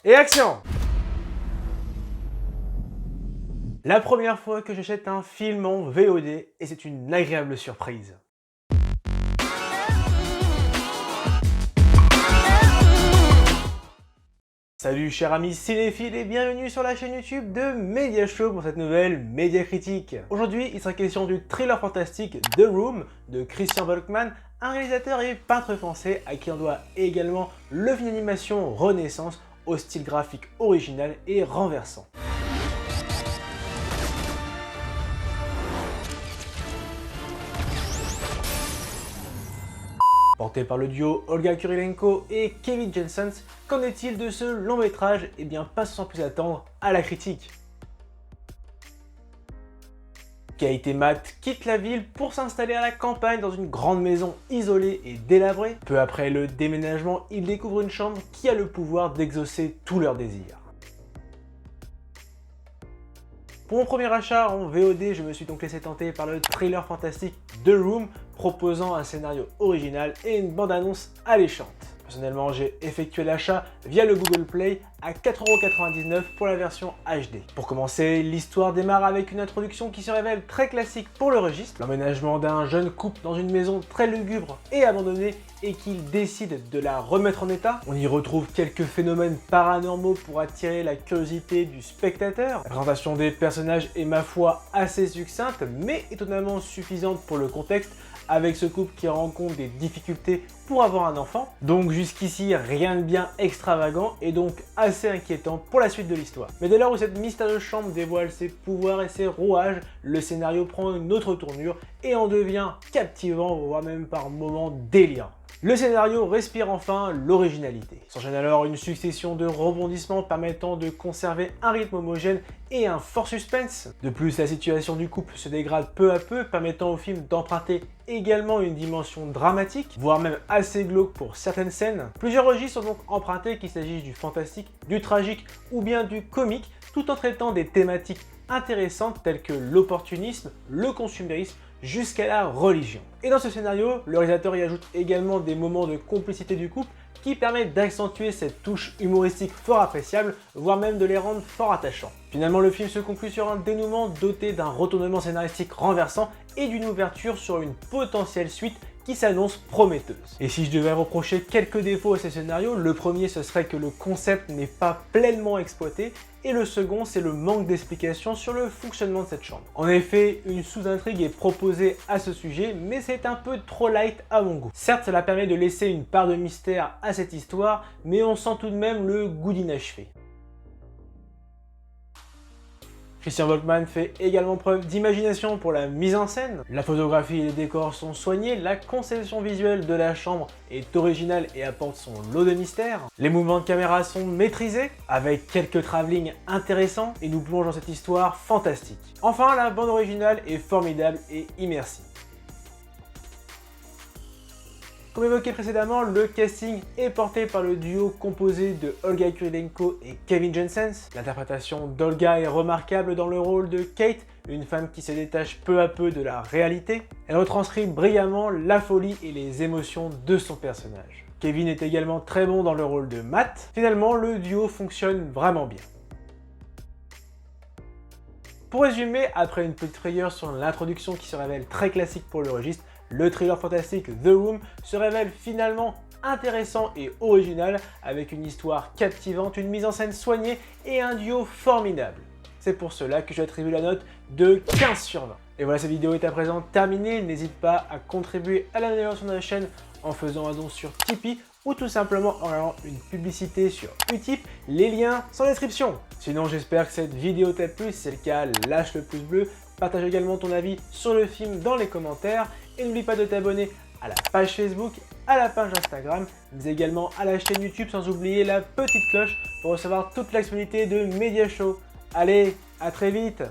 Et action! La première fois que j'achète un film en VOD et c'est une agréable surprise. Salut chers amis cinéphiles et bienvenue sur la chaîne YouTube de Mediashow pour cette nouvelle Média Critique. Aujourd'hui, il sera question du thriller fantastique The Room de Christian Volkmann, un réalisateur et peintre français à qui on doit également le film d'animation Renaissance au style graphique original et renversant. Porté par le duo Olga Kurylenko et Kevin Jensen, qu'en est-il de ce long métrage? Eh bien, passons sans plus attendre à la critique. Kate et Matt quittent la ville pour s'installer à la campagne dans une grande maison isolée et délabrée. Peu après le déménagement, ils découvrent une chambre qui a le pouvoir d'exaucer tous leurs désirs. Pour mon premier achat en VOD, je me suis donc laissé tenter par le thriller fantastique The Room, proposant un scénario original et une bande-annonce alléchante. Personnellement, j'ai effectué l'achat via le Google Play à 4,99 € pour la version HD. Pour commencer, l'histoire démarre avec une introduction qui se révèle très classique pour le registre. L'emménagement d'un jeune couple dans une maison très lugubre et abandonnée et qu'ils décident de la remettre en état. On y retrouve quelques phénomènes paranormaux pour attirer la curiosité du spectateur. La présentation des personnages est ma foi assez succincte mais étonnamment suffisante pour le contexte, avec ce couple qui rencontre des difficultés pour avoir un enfant. Donc jusqu'ici, rien de bien extravagant et donc assez inquiétant pour la suite de l'histoire. Mais dès lors où cette mystérieuse chambre dévoile ses pouvoirs et ses rouages, le scénario prend une autre tournure et en devient captivant, voire même par moments délirant. Le scénario respire enfin l'originalité. S'enchaîne alors une succession de rebondissements permettant de conserver un rythme homogène et un fort suspense. De plus, la situation du couple se dégrade peu à peu, permettant au film d'emprunter également une dimension dramatique, voire même assez glauque pour certaines scènes. Plusieurs registres sont donc empruntés, qu'il s'agisse du fantastique, du tragique ou bien du comique, tout en traitant des thématiques intéressantes telles que l'opportunisme, le consumérisme, jusqu'à la religion. Et dans ce scénario, le réalisateur y ajoute également des moments de complicité du couple qui permettent d'accentuer cette touche humoristique fort appréciable, voire même de les rendre fort attachants. Finalement, le film se conclut sur un dénouement doté d'un retournement scénaristique renversant et d'une ouverture sur une potentielle suite qui s'annonce prometteuse. Et si je devais reprocher quelques défauts à ce scénario, le premier ce serait que le concept n'est pas pleinement exploité et le second c'est le manque d'explications sur le fonctionnement de cette chambre. En effet, une sous-intrigue est proposée à ce sujet mais c'est un peu trop light à mon goût. Certes, cela permet de laisser une part de mystère à cette histoire mais on sent tout de même le goût d'inachevé. Christian Volkmann fait également preuve d'imagination pour la mise en scène. La photographie et les décors sont soignés, la conception visuelle de la chambre est originale et apporte son lot de mystère. Les mouvements de caméra sont maîtrisés, avec quelques travelling intéressants et nous plonge dans cette histoire fantastique. Enfin, la bande originale est formidable et immersive. Comme évoqué précédemment, le casting est porté par le duo composé de Olga Kurylenko et Kevin Jensen. L'interprétation d'Olga est remarquable dans le rôle de Kate, une femme qui se détache peu à peu de la réalité. Elle retranscrit brillamment la folie et les émotions de son personnage. Kevin est également très bon dans le rôle de Matt. Finalement, le duo fonctionne vraiment bien. Pour résumer, après une petite frayeur sur l'introduction qui se révèle très classique pour le registre, le thriller fantastique The Room se révèle finalement intéressant et original avec une histoire captivante, une mise en scène soignée et un duo formidable. C'est pour cela que j'attribue la note de 15 sur 20. Et voilà, cette vidéo est à présent terminée. N'hésite pas à contribuer à l'amélioration de la chaîne en faisant un don sur Tipeee ou tout simplement en allant une publicité sur Utip. Les liens sont en description. Sinon, j'espère que cette vidéo t'a plu. Si c'est le cas, lâche le pouce bleu. Partage également ton avis sur le film dans les commentaires. Et n'oublie pas de t'abonner à la page Facebook, à la page Instagram, mais également à la chaîne YouTube, sans oublier la petite cloche pour recevoir toute l'actualité de Mediashow. Allez, à très vite!